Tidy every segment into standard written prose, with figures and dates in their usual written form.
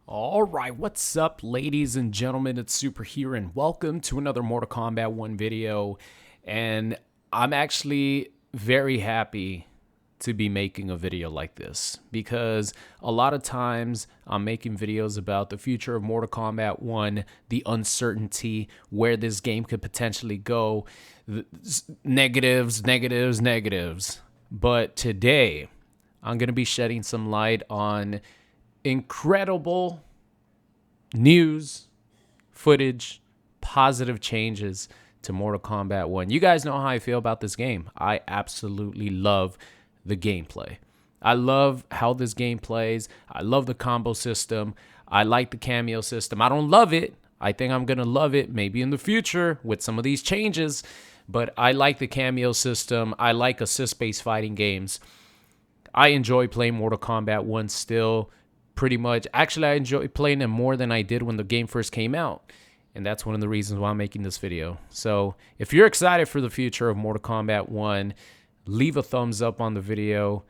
All right, what's up, ladies and gentlemen? It's Super here, and welcome to another Mortal Kombat 1 video. And I'm actually very happy to be making a video like this because a lot of times I'm making videos about the future of Mortal Kombat 1, the uncertainty, where this game could potentially go, negatives. But today, I'm going to be shedding some light on incredible news, footage, positive changes to Mortal Kombat 1. You guys know how I feel about this game. I absolutely love the gameplay. I love how this game plays. I love the combo system. I like the cameo system. I don't love it. I think I'm going to love it maybe in the future with some of these changes, but I like the cameo system. I like assist-based fighting games. I enjoy playing Mortal Kombat 1 still pretty much. Actually, I enjoy playing it more than I did when the game first came out. And that's one of the reasons why I'm making this video. So if you're excited for the future of Mortal Kombat 1, leave a thumbs up on the video.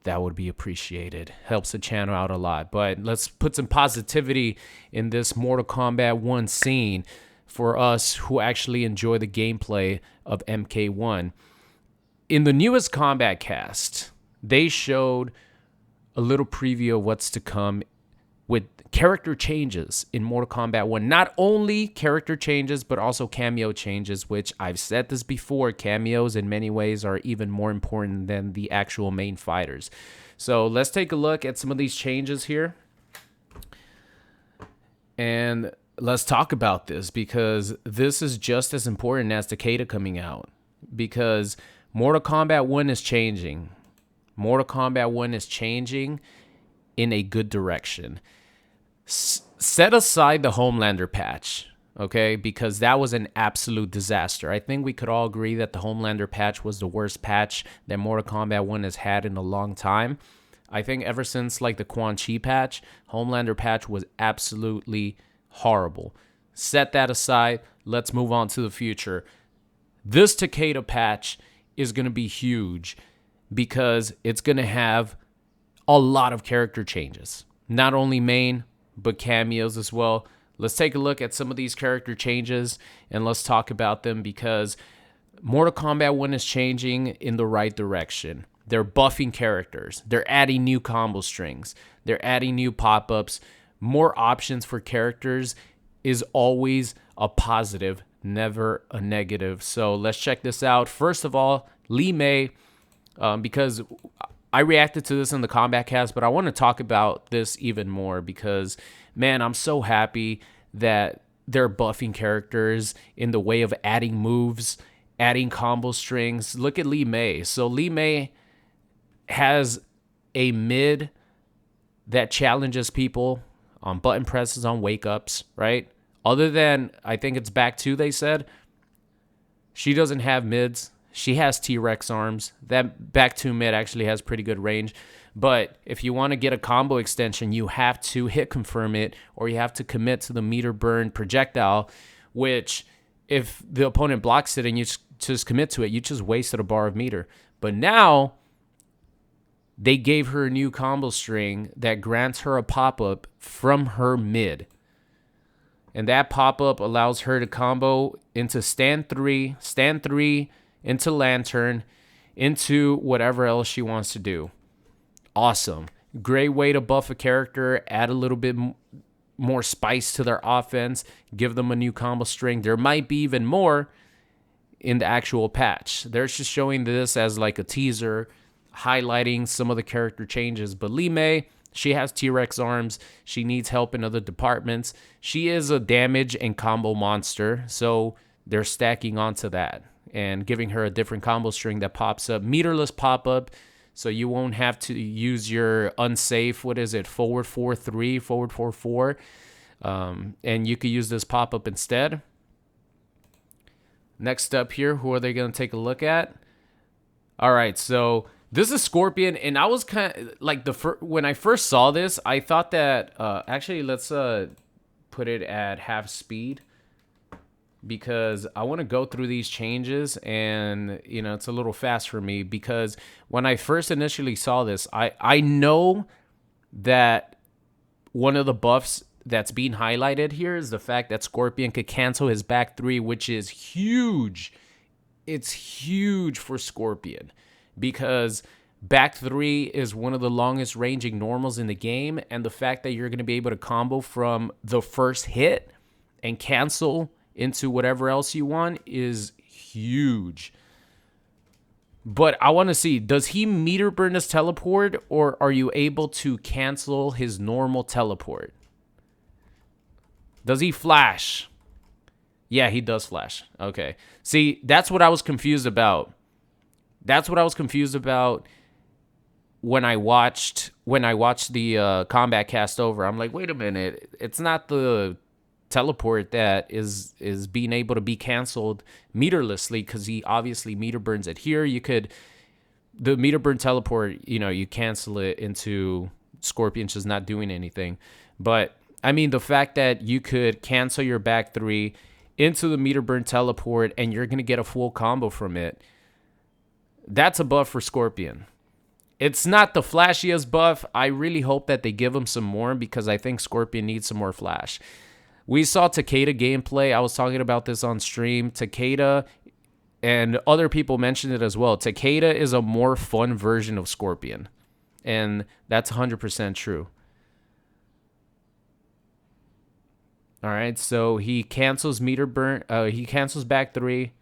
That would be appreciated. Helps the channel out a lot. But let's put some positivity in this Mortal Kombat 1 scene for us who actually enjoy the gameplay of MK1. In the newest Kombat cast, they showed a little preview of what's to come with character changes in Mortal Kombat 1. Not only character changes, but also cameo changes, which I've said this before. Cameos in many ways are even more important than the actual main fighters. So let's take a look at some of these changes here. And let's talk about this because this is just as important as Takeda coming out. Because Mortal Kombat 1 is changing. Mortal Kombat 1 is changing in a good direction. Set aside the Homelander patch, okay? Because that was an absolute disaster. I think we could all agree that the Homelander patch was the worst patch that Mortal Kombat 1 has had in a long time. I think ever since like the Quan Chi patch, Homelander patch was absolutely horrible. Set that aside. Let's move on to the future. This Takeda patch is going to be huge, because it's going to have a lot of character changes. Not only main, but cameos as well. Let's take a look at some of these character changes, and let's talk about them because Mortal Kombat 1 is changing in the right direction. They're buffing characters. They're adding new combo strings. They're adding new pop-ups. More options for characters is always a positive, never a negative. So let's check this out. First of all, Li Mei. Because I reacted to this in the Kombat cast, but I want to talk about this even more because, man, I'm so happy that they're buffing characters in the way of adding moves, adding combo strings. Look at Li Mei. So Li Mei has a mid that challenges people on button presses, on wake-ups, right? Other than, I think it's back two, they said. She doesn't have mids. She has T-Rex arms. That back 2 mid actually has pretty good range. But if you want to get a combo extension, you have to hit confirm it, or you have to commit to the meter burn projectile, which if the opponent blocks it and you just commit to it, you just wasted a bar of meter. But now they gave her a new combo string that grants her a pop-up from her mid. And that pop-up allows her to combo into stand 3, into Lantern, into whatever else she wants to do. Awesome. Great way to buff a character, add a little bit more spice to their offense, give them a new combo string. There might be even more in the actual patch. They're just showing this as like a teaser, highlighting some of the character changes. But Li Mei, she has T-Rex arms. She needs help in other departments. She is a damage and combo monster, so they're stacking onto that and giving her a different combo string that pops up. Meterless pop-up, so you won't have to use your unsafe, what is it, forward 4-3, forward 4-4. And you could use this pop-up instead. Next up here, who are they going to take a look at? All right, so this is Scorpion, and I was kind of like when I first saw this, I thought that actually let's put it at half speed, because I want to go through these changes, and you know, it's a little fast for me because when I first initially saw this, I know that one of the buffs that's being highlighted here is the fact that Scorpion could cancel his back three, which is huge. It's huge for Scorpion because back three is one of the longest ranging normals in the game. And the fact that you're going to be able to combo from the first hit and cancel into whatever else you want is huge. But I want to see, does he meter burn his teleport, or are you able to cancel his normal teleport? Does he flash? Yeah, he does flash. Okay. See, that's what I was confused about. That's what I was confused about when I watched the combat cast over. I'm like, wait a minute. It's not the teleport that is being able to be canceled meterlessly, because he obviously meter burns it here. The meter burn teleport, you cancel it into Scorpion just not doing anything. But I mean, the fact that you could cancel your back three into the meter burn teleport and you're going to get a full combo from it, that's a buff for Scorpion. It's not the flashiest buff. I really hope that they give him some more, because I think Scorpion needs some more flash. We saw Takeda gameplay. I was talking about this on stream. Takeda, and other people mentioned it as well, Takeda is a more fun version of Scorpion. And that's 100% true. All right, so he cancels meter burn. He cancels back three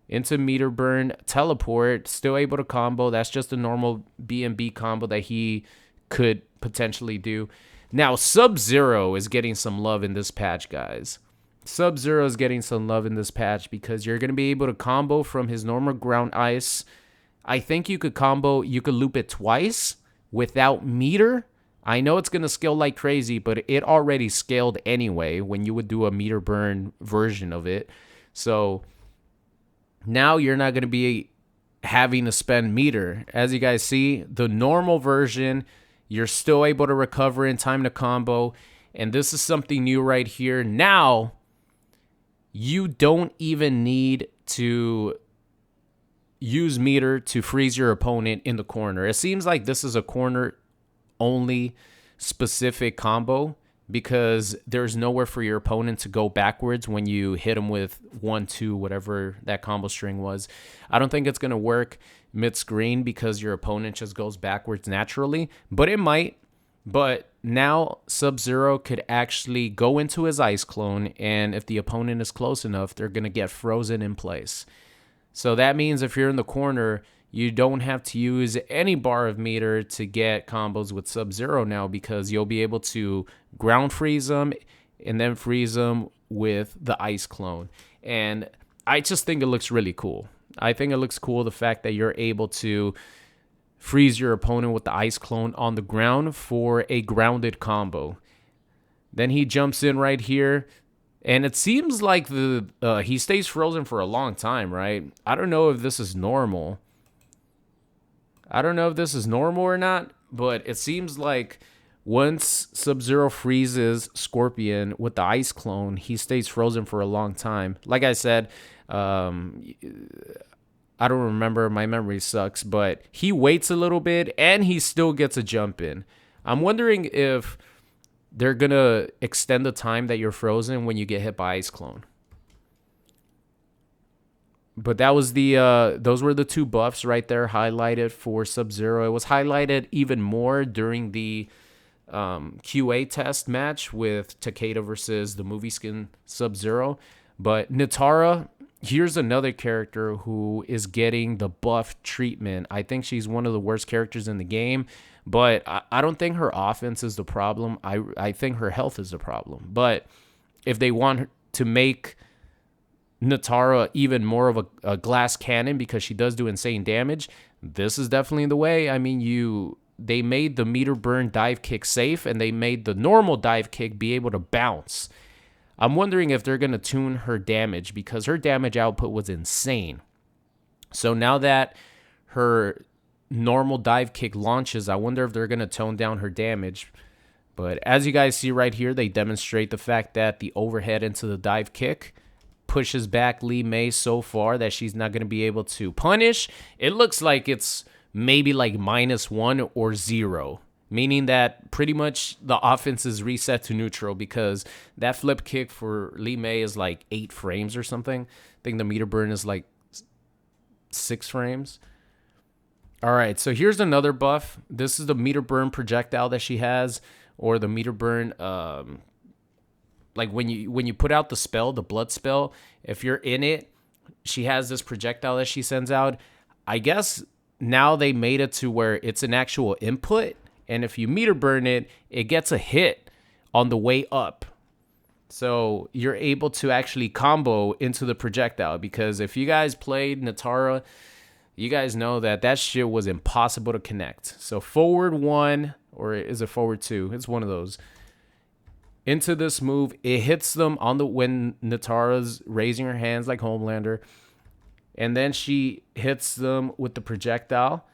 into meter burn, teleport, still able to combo. That's just a normal B&B combo that he could potentially do. Now, Sub-Zero is getting some love in this patch, guys. Sub-Zero is getting some love in this patch because you're going to be able to combo from his normal ground ice. I think you could loop it twice without meter. I know it's going to scale like crazy, but it already scaled anyway when you would do a meter burn version of it. So now you're not going to be having to spend meter. As you guys see, the normal version, you're still able to recover in time to combo. And this is something new right here. Now, you don't even need to use meter to freeze your opponent in the corner. It seems like this is a corner-only specific combo because there's nowhere for your opponent to go backwards when you hit him with 1, 2, whatever that combo string was. I don't think it's going to work mid-screen because your opponent just goes backwards naturally, but it might. But now Sub-Zero could actually go into his ice clone, and if the opponent is close enough, they're going to get frozen in place. So that means if you're in the corner, you don't have to use any bar of meter to get combos with Sub-Zero now, because you'll be able to ground freeze them and then freeze them with the ice clone. And I just think it looks really cool. I think it looks cool, the fact that you're able to freeze your opponent with the ice clone on the ground for a grounded combo. Then he jumps in right here, and it seems like he stays frozen for a long time, right? I don't know if this is normal. I don't know if this is normal or not, but it seems like once Sub-Zero freezes Scorpion with the ice clone, he stays frozen for a long time. Like I said, I don't remember. My memory sucks, but he waits a little bit and he still gets a jump in. I'm wondering if they're going to extend the time that you're frozen when you get hit by Ice Clone. But that was those were the two buffs right there highlighted for Sub-Zero. It was highlighted even more during the QA test match with Takeda versus the movie skin Sub-Zero. But Nitara, here's another character who is getting the buff treatment. I think she's one of the worst characters in the game, but I don't think her offense is the problem. I think her health is the problem. But if they want to make Nitara even more of a glass cannon because she does do insane damage, this is definitely the way. I mean, they made the meter burn dive kick safe, and they made the normal dive kick be able to bounce. I'm wondering if they're going to tune her damage, because her damage output was insane. So now that her normal dive kick launches, I wonder if they're going to tone down her damage. But as you guys see right here, they demonstrate the fact that the overhead into the dive kick pushes back Lee May so far that she's not going to be able to punish. It looks like it's maybe like -1 or 0. meaning that pretty much the offense is reset to neutral because that flip kick for Lee May is like 8 frames or something. I think the meter burn is like 6 frames. All right, so here's another buff. This is the meter burn projectile that she has, or the meter burn. Like when you put out the spell, the blood spell, if you're in it, she has this projectile that she sends out. I guess now they made it to where it's an actual input, and if you meter burn it, it gets a hit on the way up. So you're able to actually combo into the projectile, because if you guys played Nitara, you guys know that shit was impossible to connect. So forward 1, or is it forward 2? It's one of those. Into this move, it hits them on the when Nitara's raising her hands like Homelander, and then she hits them with the projectile.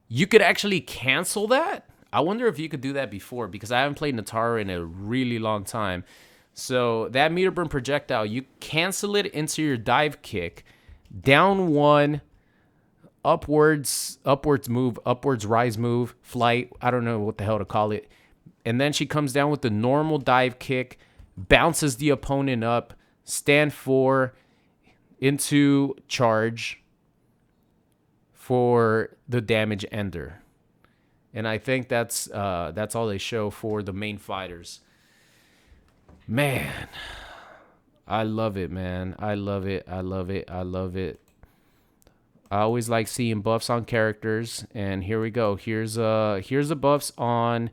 You could actually cancel that. I wonder if you could do that before, because I haven't played Nitara in a really long time. So that meter burn projectile, you cancel it into your dive kick, down 1, upwards move, upwards rise move, flight, I don't know what the hell to call it. And then she comes down with the normal dive kick, bounces the opponent up, stand 4 into charge for the damage ender. And I think that's all they show for the main fighters. Man, I love it, man. I love it. I love it. I love it. I always like seeing buffs on characters, and here we go. Here's the buffs on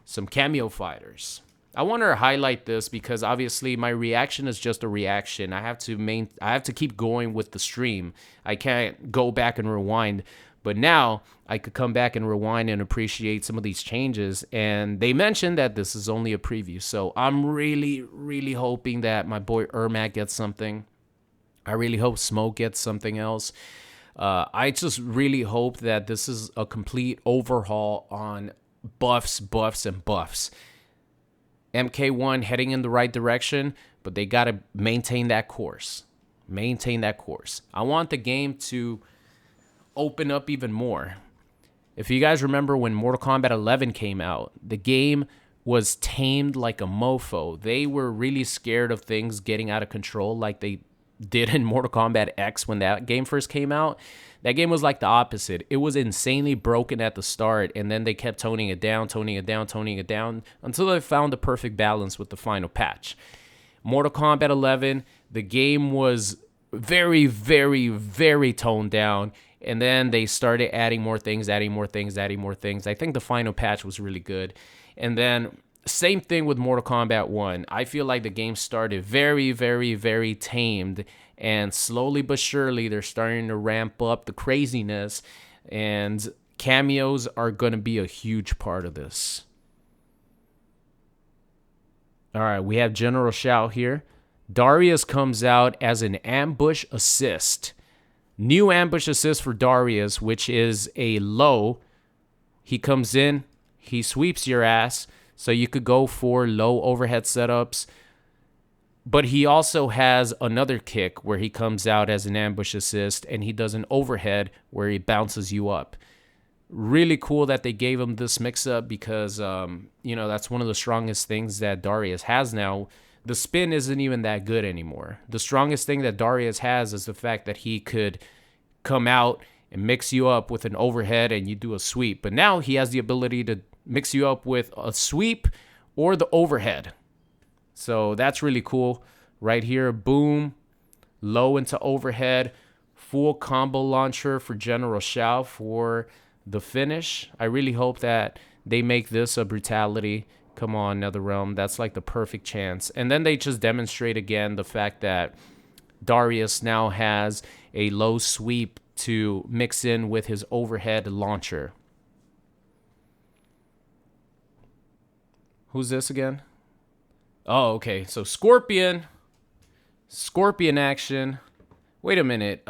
some Cameo fighters. I want to highlight this because obviously my reaction is just a reaction. I have to keep going with the stream. I can't go back and rewind. But now I could come back and rewind and appreciate some of these changes. And they mentioned that this is only a preview. So I'm really, really hoping that my boy Ermac gets something. I really hope Smoke gets something else. I just really hope that this is a complete overhaul on buffs, and buffs. MK1 heading in the right direction, but they got to maintain that course. I want the game to open up even more. If you guys remember when Mortal Kombat 11 came out, the game was tamed like a mofo. They were really scared of things getting out of control like they did in Mortal Kombat X when that game first came out. That game was like the opposite. It was insanely broken at the start, and then they kept toning it down until they found the perfect balance with the final patch. Mortal Kombat 11, the game was very, very, very toned down, and then they started adding more things. I think the final patch was really good. And then same thing with Mortal Kombat 1. I feel like the game started very, very, very tamed, and slowly but surely they're starting to ramp up the craziness, and cameos are going to be a huge part of this. All right, we have General Shao here. Darius comes out as an ambush assist. New ambush assist for Darius, which is a low. He comes in, he sweeps your ass, so you could go for low overhead setups. But he also has another kick where he comes out as an ambush assist, and he does an overhead where he bounces you up. Really cool that they gave him this mix-up because, that's one of the strongest things that Darius has now. The spin isn't even that good anymore. The strongest thing that Darius has is the fact that he could come out and mix you up with an overhead and you do a sweep. But now he has the ability to mix you up with a sweep or the overhead. So that's really cool. Right here, boom, low into overhead, full combo launcher for General Shao for the finish. I really hope that they make this a brutality. Come on, NetherRealm. That's like the perfect chance. And then they just demonstrate again the fact that Darius now has a low sweep to mix in with his overhead launcher. Who's this again? Oh, okay. So Scorpion action. Wait a minute.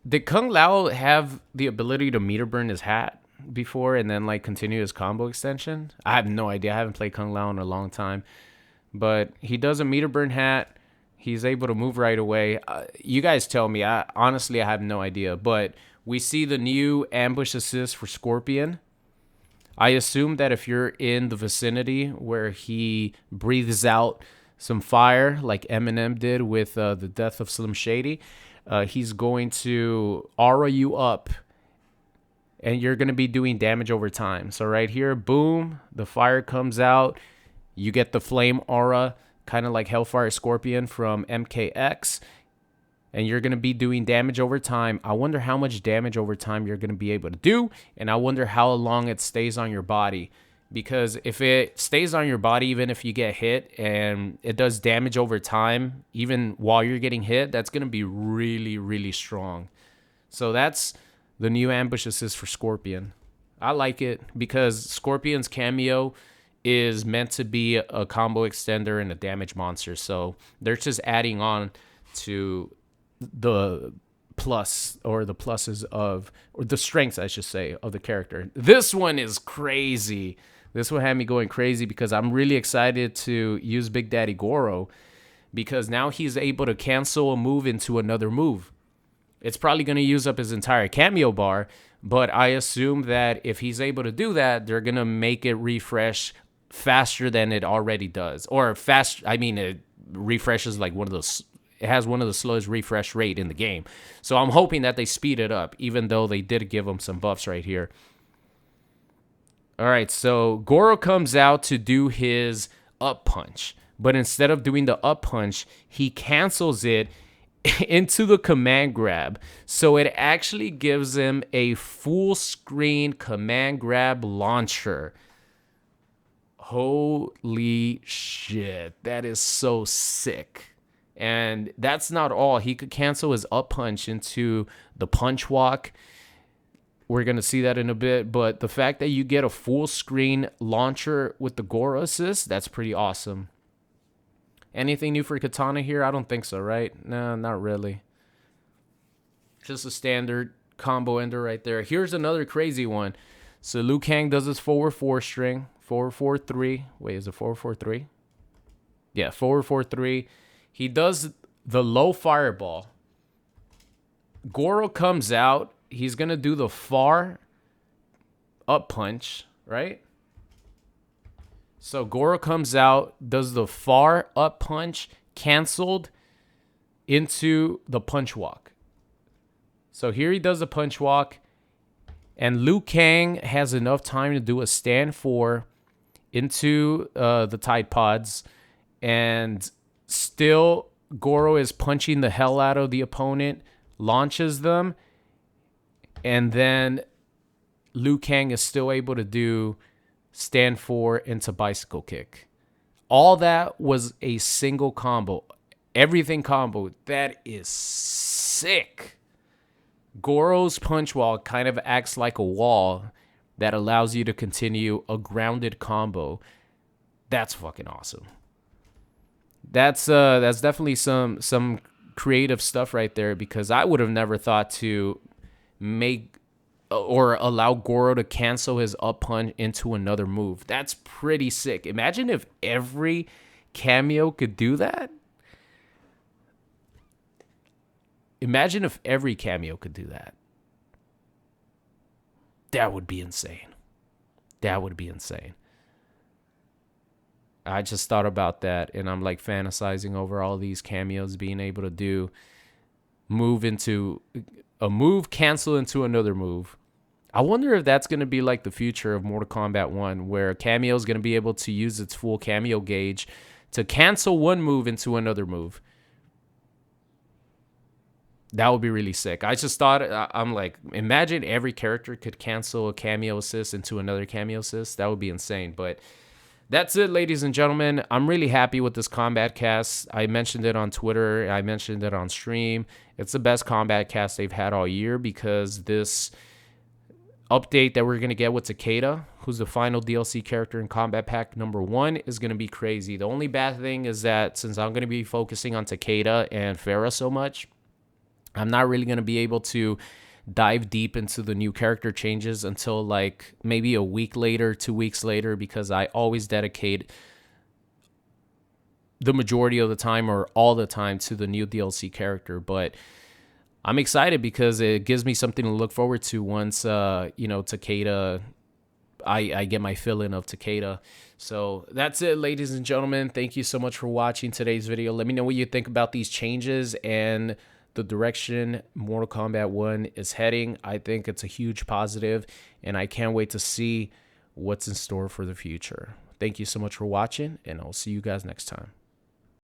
Did Kung Lao have the ability to meter burn his hat before and then like continue his combo extension? I have no idea. I haven't played Kung Lao in a long time. But he does a meter burn hat. He's able to move right away. You guys tell me. Honestly, I have no idea. But we see the new ambush assist for Scorpion. I assume that if you're in the vicinity where he breathes out some fire, like Eminem did with the death of Slim Shady, he's going to aura you up, and you're going to be doing damage over time. So right here, boom, the fire comes out. You get the flame aura, kind of like Hellfire Scorpion from MKX. And you're going to be doing damage over time. I wonder how much damage over time you're going to be able to do. And I wonder how long it stays on your body. Because if it stays on your body, even if you get hit and it does damage over time, even while you're getting hit, that's going to be really, really strong. So that's the new ambush assist for Scorpion. I like it because Scorpion's cameo is meant to be a combo extender and a damage monster. So they're just adding on to the plus, or the pluses of, or the strengths, I should say, of the character. This one is crazy. This one had me going crazy because I'm really excited to use Big Daddy Goro, because now he's able to cancel a move into another move. It's probably going to use up his entire cameo bar, but I assume that if he's able to do that, they're going to make it refresh faster than it already does. Or fast, I mean, it refreshes like it has one of the slowest refresh rate in the game. So I'm hoping that they speed it up, even though they did give him some buffs right here. All right, so Goro comes out to do his up punch, but instead of doing the up punch, he cancels it into the command grab. So it actually gives him a full screen command grab launcher. Holy shit, that is so sick. And that's not all. He could cancel his up punch into the punch walk. We're going to see that in a bit. But the fact that you get a full screen launcher with the Goro assist, that's pretty awesome. Anything new for Katana here? I don't think so, right? No, not really. Just a standard combo ender right there. Here's another crazy one. So Liu Kang does his forward 4 string. 4-4-3. Wait, is it 4-4-3? Yeah, 4-4-3. He does the low fireball. Goro comes out. He's going to do the far up punch, right? So Goro comes out, does the far up punch, canceled into the punch walk. So here he does the punch walk, and Liu Kang has enough time to do a stand 4 into the Tide Pods, and still Goro is punching the hell out of the opponent, launches them, and then Liu Kang is still able to do stand 4 into bicycle kick. All that was a single combo. Everything combo. That is sick. Goro's punch wall kind of acts like a wall that allows you to continue a grounded combo. That's fucking awesome. That's definitely some creative stuff right there, because I would have never thought to make or allow Goro to cancel his up punch into another move. That's pretty sick. Imagine if every cameo could do that. Imagine if every cameo could do that. That would be insane. That would be insane. I just thought about that, and I'm like fantasizing over all these cameos being able to do move into a move, cancel into another move. I wonder if that's going to be like the future of Mortal Kombat 1, where cameo is going to be able to use its full cameo gauge to cancel one move into another move. That would be really sick. I just thought, I'm like, imagine every character could cancel a cameo assist into another cameo assist. That would be insane. But that's it, ladies and gentlemen. I'm really happy with this Kombat cast. I mentioned it on Twitter. I mentioned it on stream. It's the best Kombat cast they've had all year, because this update that we're going to get with Takeda, who's the final DLC character in Kombat Pack number 1, is going to be crazy. The only bad thing is that since I'm going to be focusing on Takeda and Farah so much, I'm not really going to be able to dive deep into the new character changes until like maybe a week later, 2 weeks later, because I always dedicate the majority of the time or all the time to the new DLC character. But I'm excited because it gives me something to look forward to once, Takeda I get my feeling of Takeda. So that's it, ladies and gentlemen. Thank you so much for watching today's video. Let me know what you think about these changes and the direction Mortal Kombat 1 is heading. I think it's a huge positive, and I can't wait to see what's in store for the future. Thank you so much for watching, and I'll see you guys next time.